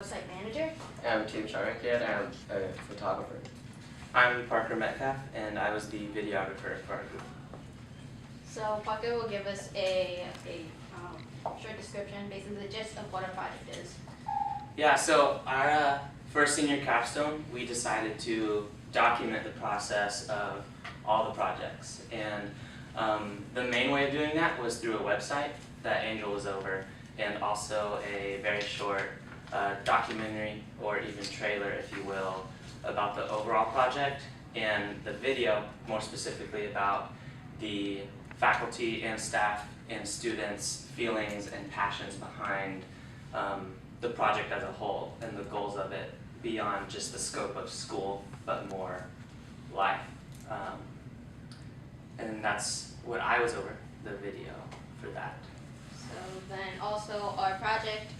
website manager. I'm Tim Sharankiat. I'm a photographer. I'm Parker Metcalf, and I was the videographer for our group. So Parker will give us a short description, basically the gist of what our project is. Yeah, so our first senior capstone, we decided to document the process of all the projects. And the main way of doing that was through a website that Angel was over, and also a very short documentary, or even trailer, if you will, about the overall project, and the video, more specifically, about the faculty and staff and students' feelings and passions behind the project as a whole, and the goals of it beyond just the scope of school, but more life. And that's what I was over, the video for that. So then also our project,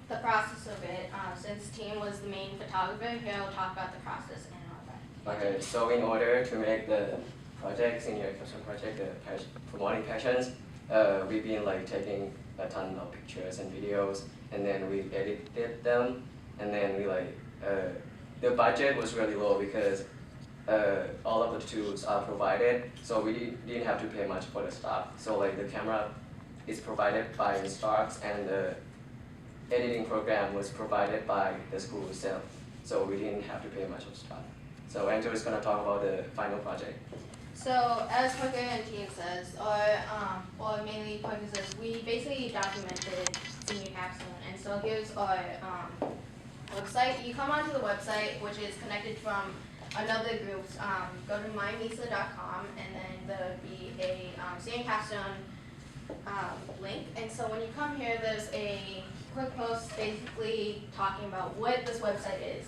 the process of it, since Tim was the main photographer, he'll talk about the process and all that. Okay, so in order to make the project, senior capstone project, promoting passions, we've been like taking a ton of pictures and videos, and then we edited them, and then we the budget was really low because all of the tools are provided, so we didn't have to pay much for the stuff. So like the camera is provided by the stocks, and the editing program was provided by the school itself, so we didn't have to pay much of stuff. So Andrew is going to talk about the final project. So as Parker and Tim says, or mainly Parker says, we basically documented senior capstone, and so here's our website. You come onto the website, which is connected from another group's. Go to mymisa.com, and then there'll be a senior capstone link. And so when you come here, there's a quick post basically talking about what this website is.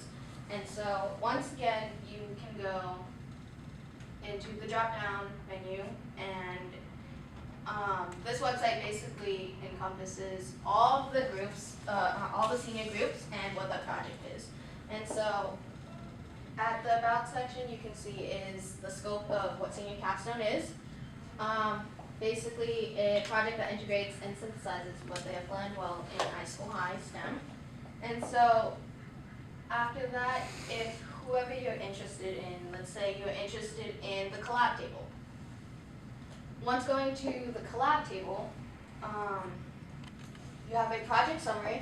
And so once again, you can go into the drop-down menu, and this website basically encompasses all of the groups, all the senior groups, and what the project is. And so at the About section, you can see is the scope of what senior capstone is. Basically a project that integrates and synthesizes what they have learned while in high school STEM. And so after that, if whoever you're interested in, let's say you're interested in the collab table. Once going to the collab table, you have a project summary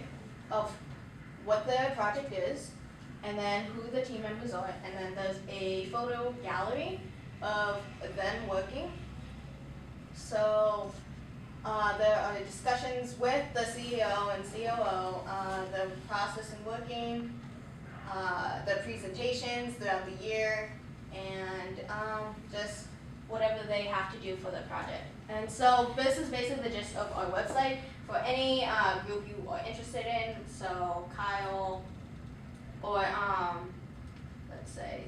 of what the project is, and then who the team members are, and then there's a photo gallery of them working. So there are discussions with the CEO and COO, the process and working, the presentations throughout the year, and just whatever they have to do for the project. And so this is basically the gist of our website for any group you are interested in. So Kyle, or let's say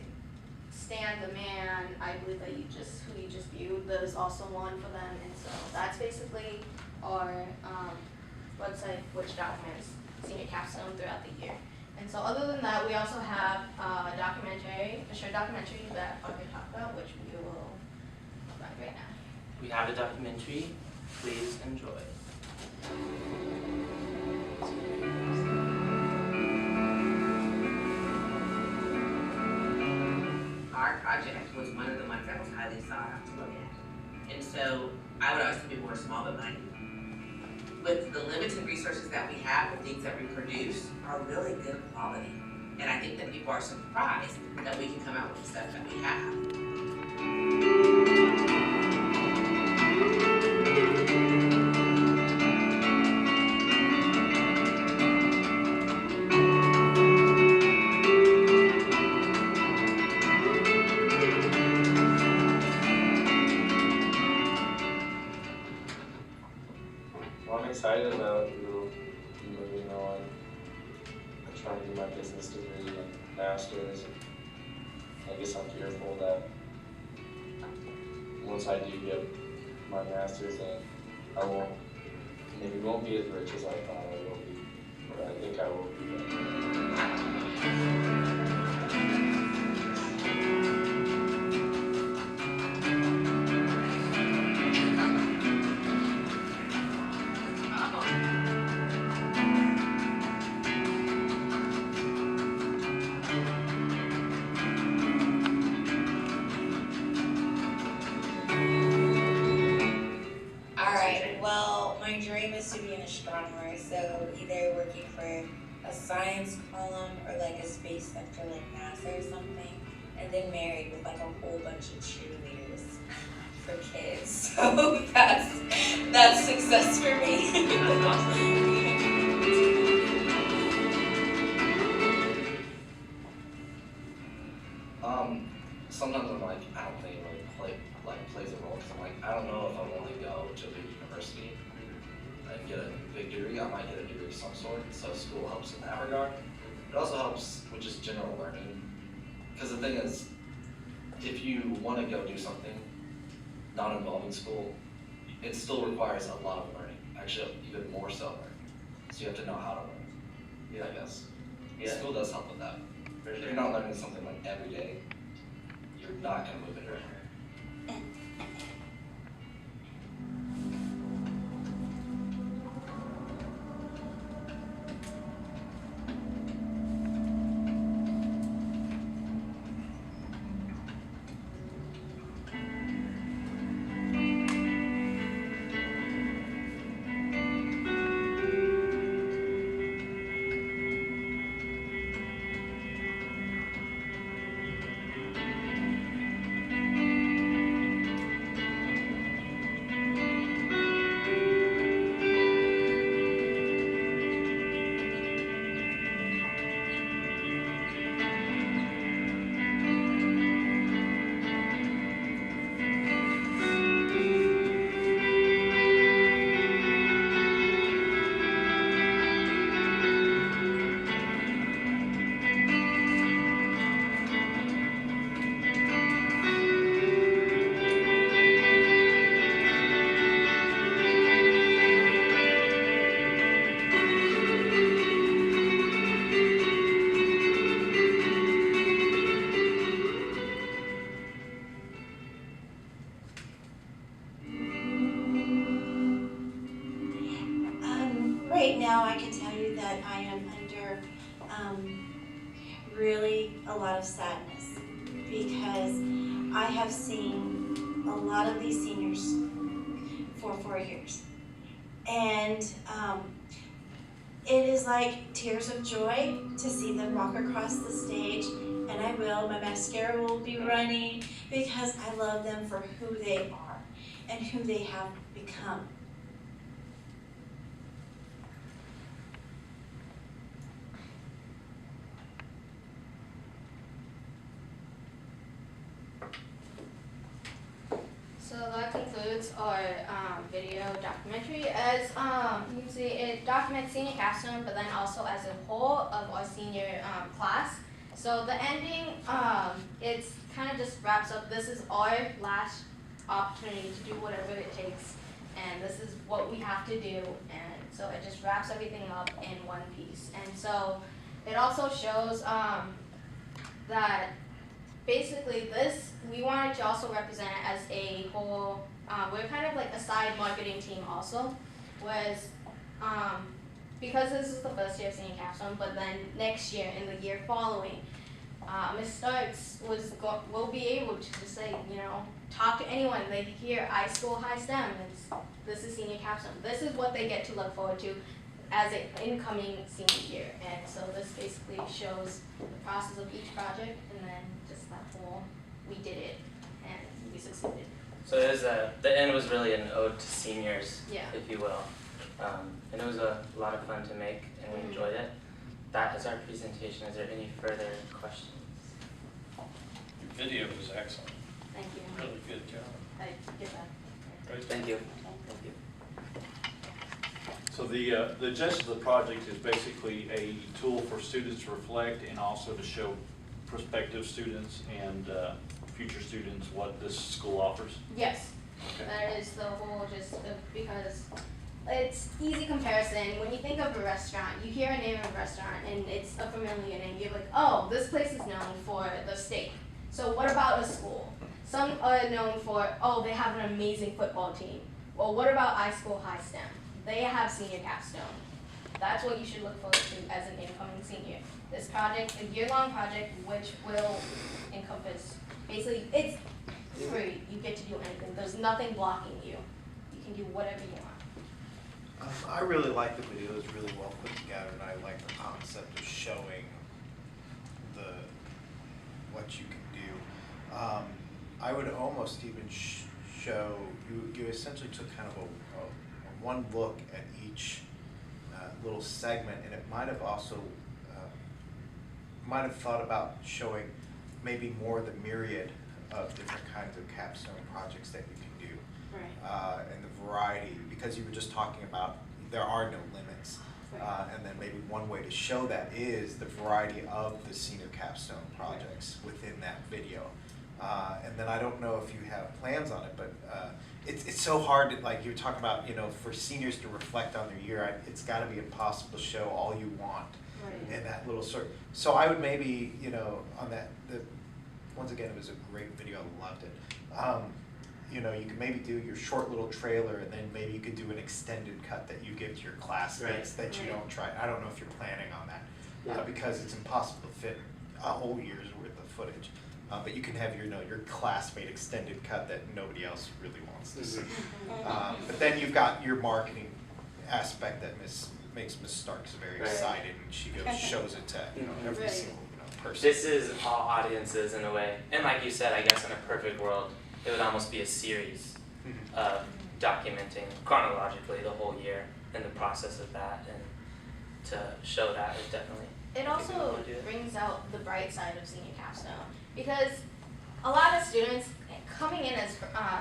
Stan the Man, I believe that who you just viewed, there's also one for them. And so that's basically our website, which documents senior capstone throughout the year. And so other than that, we also have a short documentary that I'm going to talk about, which we will run right now. We have a documentary. Please enjoy. Our project was one of the ones that was highly sought out to look at. And so I would always be more small but mighty. With the limited resources that we have, the things that we produce are really good quality. And I think that people are surprised that we can come out with the stuff that we have. I'm excited about moving on, trying to do my business degree and master's. I guess I'm fearful that once I do get my master's, then I maybe won't be as rich as I thought I will be, but I think I will be. my dream is to be an astronomer, so either working for a science column or like a space sector like NASA or something, and then married with like a whole bunch of cheerleaders for kids. So that's success for me. Sometimes I'm like, I don't think it really plays a role, because I'm like, I don't know if I want to go to the university and get a big degree. I might get a degree of some sort, so school helps in that regard. It also helps with just general learning, because the thing is, if you want to go do something not involving school, it still requires a lot of learning, actually even more so learning. So you have to know how to learn, I guess. Yeah. School does help with that. For If sure. you're not learning something like every day, you're not going to move anywhere. Right now, I can tell you that I am under really a lot of sadness because I have seen a lot of these seniors for 4 years. And it is like tears of joy to see them walk across the stage, and I will, my mascara will be running because I love them for who they are and who they have become. So that concludes our video documentary. As you can see, it documents senior capstone, but then also as a whole of our senior class. So the ending, it's kind of just wraps up. This is our last opportunity to do whatever it takes, and this is what we have to do. And so it just wraps everything up in one piece. And so it also shows that basically this, we wanted to also represent it as a whole, we're kind of like a side marketing team also, was because this is the first year of senior capstone, but then next year and the year following, Ms. Starks will be able to just say, you know, talk to anyone. They hear iSchool High STEM, this is senior capstone. This is what they get to look forward to as an incoming senior year. And so this basically shows the process of each project, and then just that whole, we did it and we succeeded. So it was the end was really an ode to seniors, Yeah. if you will. And it was a lot of fun to make, and we enjoyed it. That is our presentation. Is there any further questions? Your video was excellent. Thank you. Really good job. I get that. Great. Thank you. Thank you. So the gist of the project is basically a tool for students to reflect and also to show prospective students and future students what this school offers. Yes, Okay. that is the whole gist of, because it's easy comparison. When you think of a restaurant, you hear a name of a restaurant and it's a familiar name. You're like, oh, this place is known for the steak. So what about a school? Some are known for, oh, they have an amazing football team. Well, what about iSchool High STEM? They have senior capstone. That's what you should look forward to as an incoming senior. This project, a year-long project, which will encompass, basically, it's free. You get to do anything. There's nothing blocking you. You can do whatever you want. I really like the video, it was really well put together, and I like the concept of showing what you can do. I would almost even show, you essentially took kind of a one look at each little segment, and it might have also, might have thought about showing maybe more the myriad of different kinds of capstone projects that you can do. Right. And the variety, because you were just talking about there are no limits. Right. And then maybe one way to show that is the variety of the senior capstone projects within that video. And then I don't know if you have plans on it, but it's so hard to, like you were talking about, you know, for seniors to reflect on their year, it's gotta be impossible to show all you want Right. in that little sort. So I would maybe, you know, on that, once again, it was a great video, I loved it. You know, you could maybe do your short little trailer, and then maybe you could do an extended cut that you give to your classmates that you don't try. I don't know if you're planning on that, because it's impossible to fit a whole year's worth of footage. But you can have your, you know, your classmate extended cut that nobody else really wants to see. But then you've got your marketing aspect that makes Miss Starks very excited, and she shows it to, you know, every single, you know, person. This is all audiences in a way, and like you said, I guess in a perfect world, it would almost be a series of documenting chronologically the whole year and the process of that, and to show that is definitely. It also brings out the bright side of senior capstone, because a lot of students coming in as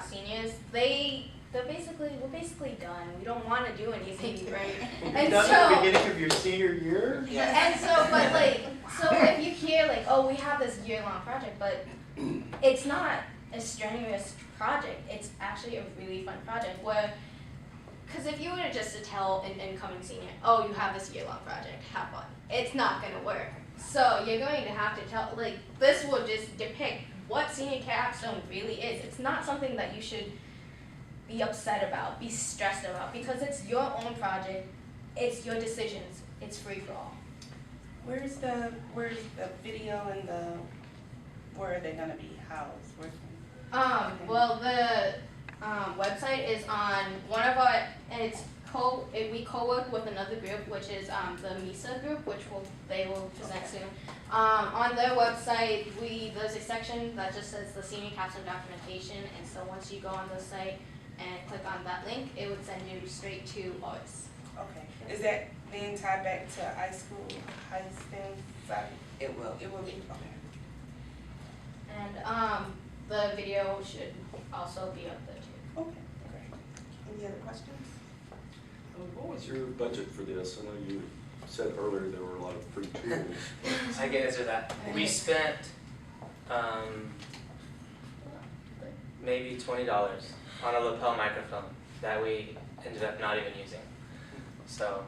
seniors, we're basically done. We don't want to do anything, right? And Done so at the beginning of your senior year? And so, but like, so if you hear like, oh, we have this year-long project, but it's not a strenuous project. It's actually a really fun project where, because if you were just to tell an incoming senior, oh, you have this year-long project, have fun, it's not going to work. So you're going to have to tell, like, this will just depict what senior capstone really is. It's not something that you should be upset about, be stressed about, because it's your own project, it's your decisions, it's free for all. Where's the video and where are they gonna be housed? Well, the website is on one of our, and we co-work with another group, which is the MISA group, which they will present soon. On their website, there's a section that just says the senior capstone documentation, and so once you go on the site and click on that link, it would send you straight to ours. Okay. Is that then tied back to high STEM side? It will. It will be, okay. And the video should also be up there too. Okay, great. Any other questions? What was your budget for this? I know you said earlier there were a lot of free tools. I can answer that. We spent maybe $20 on a lapel microphone that we ended up not even using. So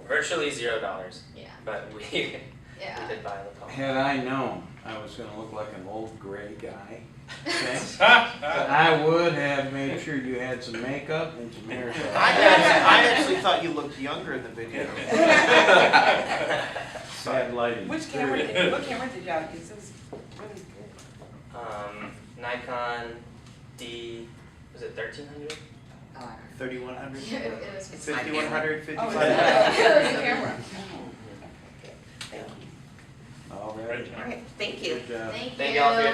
virtually $0. Yeah. But we did buy a lapel. Had I known I was gonna look like an old gray guy, okay, I would have made sure you had some makeup and some hair. I actually thought you looked younger in the video. Bad lighting. What camera did y'all use? It was really good. Nikon D, was it 1300? 3100? It was 5100, 5500? Oh, it was the camera. All right. All right, thank you. Good job. Thank you. Thank y'all for your